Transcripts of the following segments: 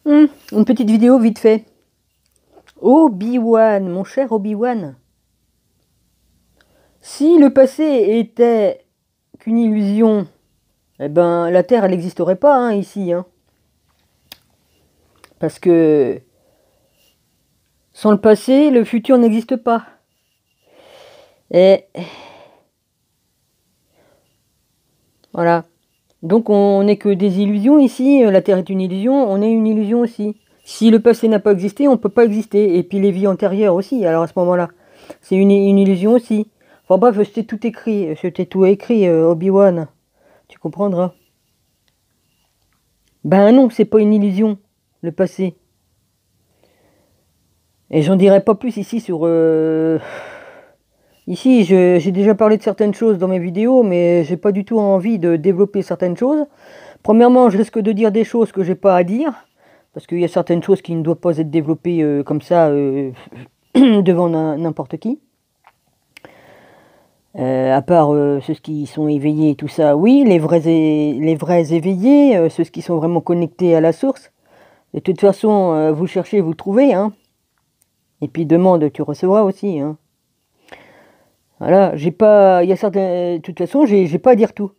Une petite vidéo vite fait. Obi-Wan, mon cher Obi-Wan. Si le passé était qu'une illusion, eh ben la Terre elle n'existerait pas ici. Parce que sans le passé, le futur n'existe pas. Et voilà. Donc on n'est que des illusions ici. La Terre est une illusion, on est une illusion aussi. Si le passé n'a pas existé, on ne peut pas exister. Et puis les vies antérieures aussi, alors à ce moment-là. C'est une illusion aussi. Enfin bref, je t'ai tout écrit, Obi-Wan. Tu comprendras. Ben non, c'est pas une illusion, le passé. Et j'en dirai pas plus ici sur... Ici, j'ai déjà parlé de certaines choses dans mes vidéos, mais j'ai pas du tout envie de développer certaines choses. Premièrement, je risque de dire des choses que j'ai pas à dire, parce qu'il y a certaines choses qui ne doivent pas être développées comme ça devant n'importe qui. À part ceux qui sont éveillés et tout ça, oui, les vrais éveillés, ceux qui sont vraiment connectés à la source. De toute façon, vous cherchez, vous trouvez, Et puis demande, tu recevras aussi, Voilà, j'ai pas, il y a certains, de toute façon, j'ai pas à dire tout.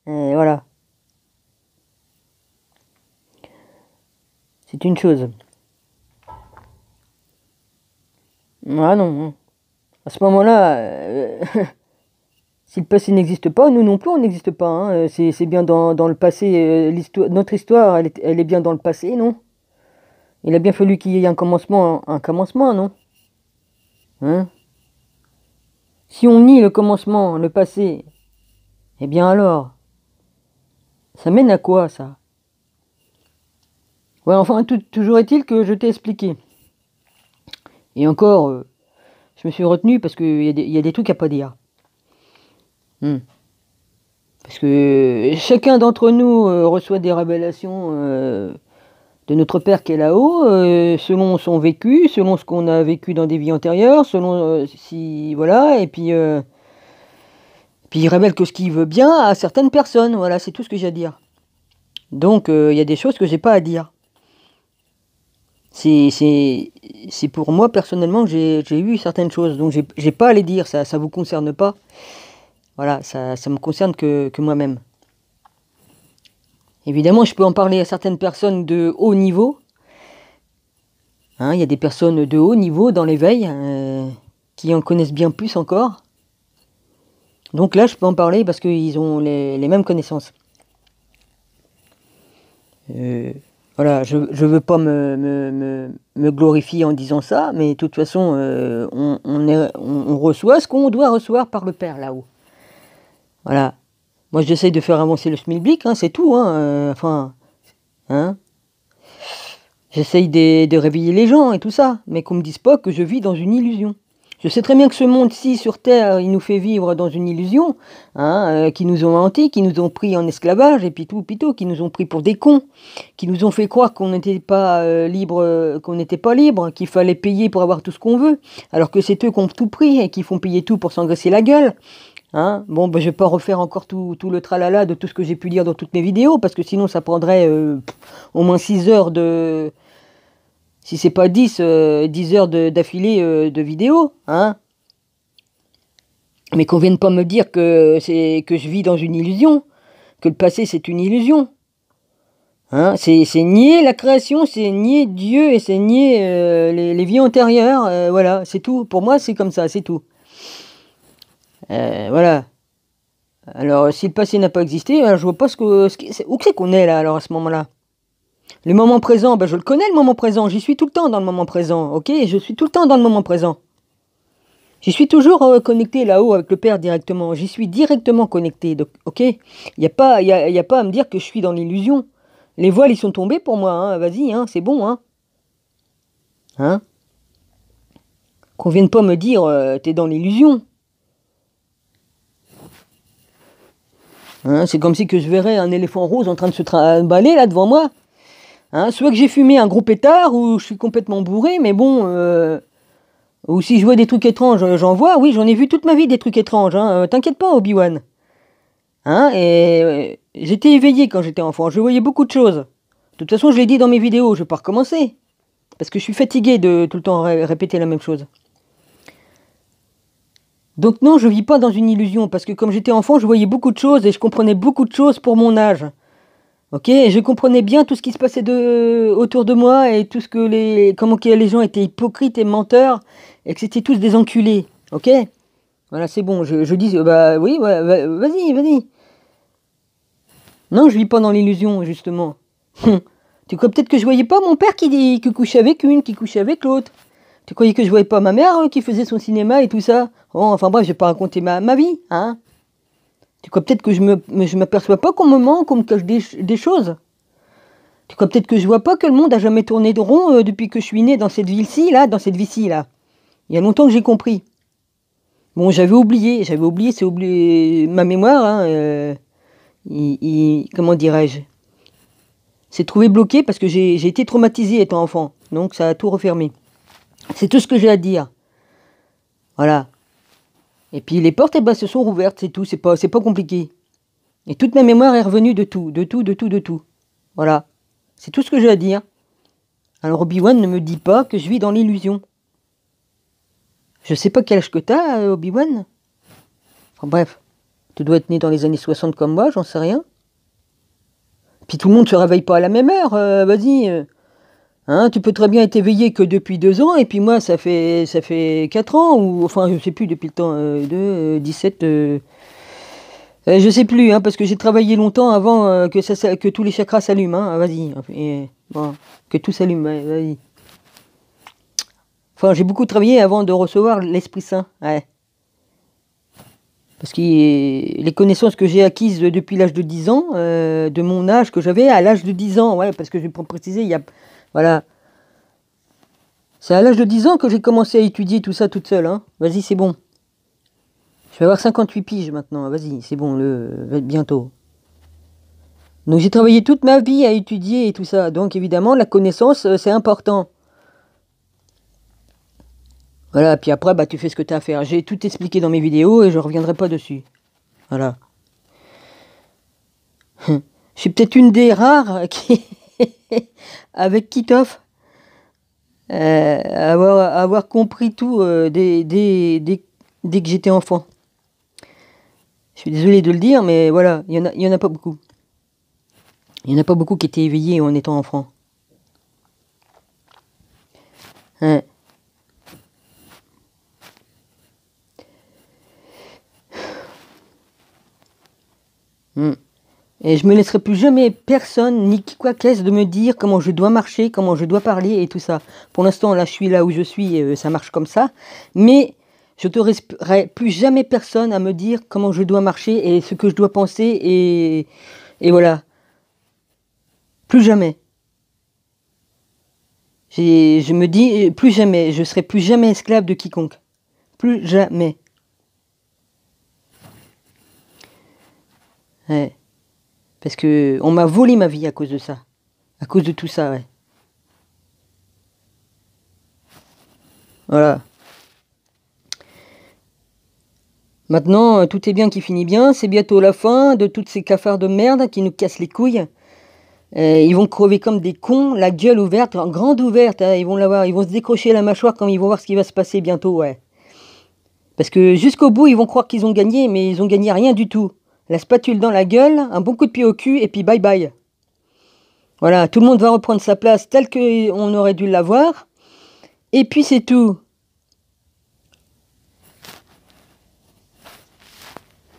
Voilà. C'est une chose. Ah non. À ce moment-là, si le passé n'existe pas, nous non plus on n'existe pas. C'est bien dans le passé, notre histoire, elle est bien dans le passé, non? Il a bien fallu qu'il y ait un commencement, non? Si on nie le commencement, le passé, eh bien alors, ça mène à quoi ça? Ouais, enfin, toujours est-il que je t'ai expliqué. Et encore, je me suis retenu parce qu'il y a des trucs à pas dire. Parce que chacun d'entre nous reçoit des révélations de notre Père qui est là-haut, selon son vécu, selon ce qu'on a vécu dans des vies antérieures, selon si voilà, et puis il révèle que ce qu'il veut bien à certaines personnes. Voilà, c'est tout ce que j'ai à dire. Donc il y a des choses que j'ai pas à dire. C'est pour moi personnellement que j'ai eu certaines choses, donc j'ai pas à les dire. Ça vous concerne pas. Voilà, ça me concerne que moi-même. Évidemment, je peux en parler à certaines personnes de haut niveau. Il y a des personnes de haut niveau dans l'éveil qui en connaissent bien plus encore. Donc là, je peux en parler parce qu'ils ont les mêmes connaissances. Voilà, je veux pas me glorifier en disant ça, mais de toute façon, on reçoit ce qu'on doit recevoir par le Père là-haut. Voilà. Moi, j'essaye de faire avancer le schmilblick, c'est tout, J'essaye de réveiller les gens et tout ça, mais qu'on me dise pas que je vis dans une illusion. Je sais très bien que ce monde-ci, sur Terre, il nous fait vivre dans une illusion, qui nous ont menti, qui nous ont pris en esclavage, et puis tout, qui nous ont pris pour des cons, qui nous ont fait croire qu'on n'était pas libre, qu'il fallait payer pour avoir tout ce qu'on veut, alors que c'est eux qui ont tout pris et qui font payer tout pour s'engraisser la gueule. Bon, je vais pas refaire encore tout le tralala de tout ce que j'ai pu dire dans toutes mes vidéos, parce que sinon ça prendrait au moins 6 heures de... Si c'est pas 10 heures d'affilée de vidéos, Mais qu'on vienne pas me dire que je vis dans une illusion, que le passé c'est une illusion. C'est nier la création, c'est nier Dieu et c'est nier les vies antérieures, voilà, c'est tout. Pour moi c'est comme ça, c'est tout. Voilà. Alors, si le passé n'a pas existé, je vois pas où c'est qu'on est là, alors, à ce moment-là. Le moment présent, je le connais, le moment présent. J'y suis tout le temps dans le moment présent, ok? Je suis tout le temps dans le moment présent. J'y suis toujours connecté là-haut avec le Père directement. J'y suis directement connecté, donc, ok? Il n'y a pas à me dire que je suis dans l'illusion. Les voiles, ils sont tombés pour moi, Vas-y, c'est bon, Qu'on vienne pas me dire, t'es dans l'illusion. C'est comme si que je verrais un éléphant rose en train de se trimballer là devant moi. Soit que j'ai fumé un gros pétard ou je suis complètement bourré, mais bon, ou si je vois des trucs étranges, j'en vois. Oui, j'en ai vu toute ma vie des trucs étranges. T'inquiète pas, Obi-Wan. Et j'étais éveillé quand j'étais enfant. Je voyais beaucoup de choses. toute façon, je l'ai dit dans mes vidéos, je vais pas recommencer. Parce que je suis fatigué de tout le temps répéter la même chose. Donc non, je vis pas dans une illusion, parce que comme j'étais enfant, je voyais beaucoup de choses et je comprenais beaucoup de choses pour mon âge. Ok, et je comprenais bien tout ce qui se passait autour de moi et tout ce que comment que les gens étaient hypocrites et menteurs et que c'était tous des enculés. Ok, voilà, c'est bon. Je dis, bah oui, ouais, vas-y, vas-y. Non, je vis pas dans l'illusion, justement. Tu crois peut-être que je voyais pas mon père qui couchait avec une, qui couchait avec l'autre. Tu croyais que je voyais pas ma mère qui faisait son cinéma et tout ça. Bon, enfin bref, je vais pas raconter ma vie, hein. Tu crois peut-être que je m'aperçois pas qu'on me ment, qu'on me cache des choses. Tu crois peut-être que je vois pas que le monde a jamais tourné de rond depuis que je suis né dans cette ville-ci, là, dans cette vie-ci, là. Il y a longtemps que j'ai compris. Bon, j'avais oublié, c'est oublié ma mémoire, hein, comment dirais-je, s'est trouvé bloqué parce que j'ai été traumatisé étant enfant, donc ça a tout refermé. C'est tout ce que j'ai à dire. Voilà. Et puis les portes, eh ben, se sont rouvertes, c'est tout, c'est pas compliqué. Et toute ma mémoire est revenue de tout, de tout, de tout, de tout. Voilà. C'est tout ce que j'ai à dire. Alors Obi-Wan ne me dit pas que je vis dans l'illusion. Je sais pas quel âge que t'as, Obi-Wan. Enfin bref, tu dois être né dans les années 60 comme moi, j'en sais rien. Puis tout le monde se réveille pas à la même heure, vas-y. Hein, tu peux très bien être éveillé que depuis 2 ans, et puis moi ça fait 4 ans, ou enfin je sais plus depuis le temps, 17... je sais plus, hein, parce que j'ai travaillé longtemps avant que tous les chakras s'allument, hein, vas-y. Bon, que tout s'allume, ouais, vas-y. Enfin, j'ai beaucoup travaillé avant de recevoir l'Esprit Saint, ouais. Parce que les connaissances que j'ai acquises depuis l'âge de 10 ans, de mon âge que j'avais à l'âge de 10 ans, ouais, parce que je vais pour préciser, voilà. C'est à l'âge de 10 ans que j'ai commencé à étudier tout ça toute seule, hein. Vas-y, c'est bon. Je vais avoir 58 piges maintenant, vas-y, c'est bon, bientôt. Donc j'ai travaillé toute ma vie à étudier et tout ça, donc évidemment, la connaissance, c'est important. Voilà, puis après, bah, tu fais ce que tu as à faire. J'ai tout expliqué dans mes vidéos et je reviendrai pas dessus. Voilà. Je suis peut-être une des rares qui, avec Kitov, avoir compris tout dès que j'étais enfant. Je suis désolé de le dire, mais voilà, il y en a pas beaucoup. Il y en a pas beaucoup qui étaient éveillés en étant enfant. Hein. Et je me laisserai plus jamais personne, ni quoi qu'est-ce, de me dire comment je dois marcher, comment je dois parler et tout ça. Pour l'instant, là, je suis là où je suis, ça marche comme ça. Mais je n'autorise plus jamais personne à me dire comment je dois marcher et ce que je dois penser et voilà. Plus jamais. Je me dis, plus jamais. Je serai plus jamais esclave de quiconque. Plus jamais. Ouais. Parce que on m'a volé ma vie à cause de ça. À cause de tout ça, ouais. Voilà. Maintenant, tout est bien qui finit bien. C'est bientôt la fin de toutes ces cafards de merde qui nous cassent les couilles. Ils vont crever comme des cons, la gueule ouverte, grande ouverte. Hein, ils vont l'avoir, ils vont se décrocher la mâchoire quand ils vont voir ce qui va se passer bientôt, ouais. Parce que jusqu'au bout, ils vont croire qu'ils ont gagné, mais ils ont gagné rien du tout. La spatule dans la gueule, un bon coup de pied au cul, et puis bye bye. Voilà, tout le monde va reprendre sa place telle qu'on aurait dû l'avoir. Et puis c'est tout.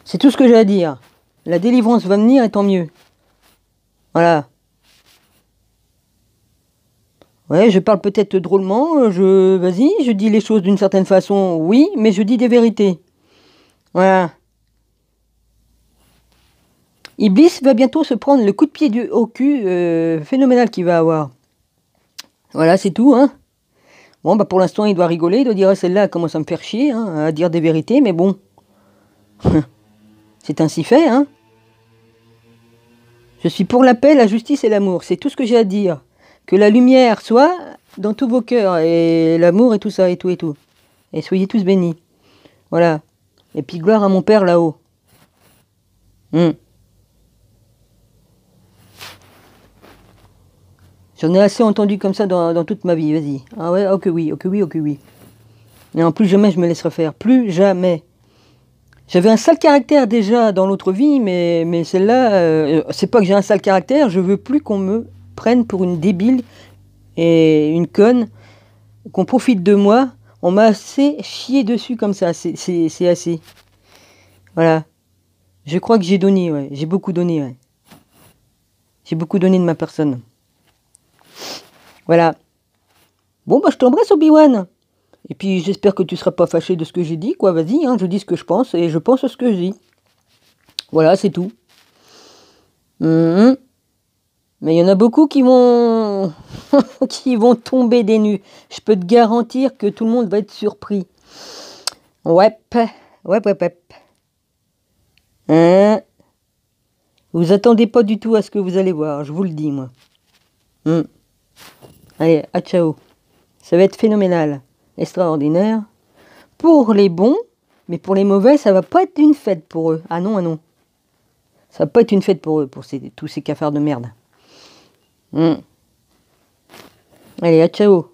C'est tout ce que j'ai à dire. La délivrance va venir et tant mieux. Voilà. Ouais, je parle peut-être drôlement, vas-y, je dis les choses d'une certaine façon, oui, mais je dis des vérités. Voilà. Iblis va bientôt se prendre le coup de pied au cul phénoménal qu'il va avoir. Voilà, c'est tout, hein. Bon, bah pour l'instant, il doit rigoler, il doit dire, ah, celle-là commence à me faire chier, hein, à dire des vérités, mais bon. C'est ainsi fait, hein. Je suis pour la paix, la justice et l'amour, c'est tout ce que j'ai à dire. Que la lumière soit dans tous vos cœurs, et l'amour et tout ça, et tout, et tout. Et soyez tous bénis. Voilà. Et puis gloire à mon Père là-haut. J'en ai assez entendu comme ça dans toute ma vie, vas-y. Ah ouais, ok oui, ok oui, ok oui. Et en plus jamais je me laisserai faire, plus jamais. J'avais un sale caractère déjà dans l'autre vie, mais celle-là, c'est pas que j'ai un sale caractère, je veux plus qu'on me prenne pour une débile et une conne, qu'on profite de moi. On m'a assez chié dessus comme ça, c'est assez. Voilà. Je crois que j'ai donné, ouais. J'ai beaucoup donné, ouais. J'ai beaucoup donné de ma personne. Voilà. Bon, bah, je t'embrasse, Obi-Wan. Et puis, j'espère que tu seras pas fâché de ce que j'ai dit, quoi. Vas-y, hein, je dis ce que je pense et je pense ce que je dis. Voilà, c'est tout. Mhm. Mais il y en a beaucoup qui vont... qui vont tomber des nues. Je peux te garantir que tout le monde va être surpris. Ouais, ouais, ouais, ouais. Hein? Vous attendez pas du tout à ce que vous allez voir, je vous le dis, moi. Allez, à ciao. Ça va être phénoménal, extraordinaire. Pour les bons, mais pour les mauvais, ça va pas être une fête pour eux. Ah non, ah non. Ça va pas être une fête pour eux, pour tous ces cafards de merde. Allez, à ciao.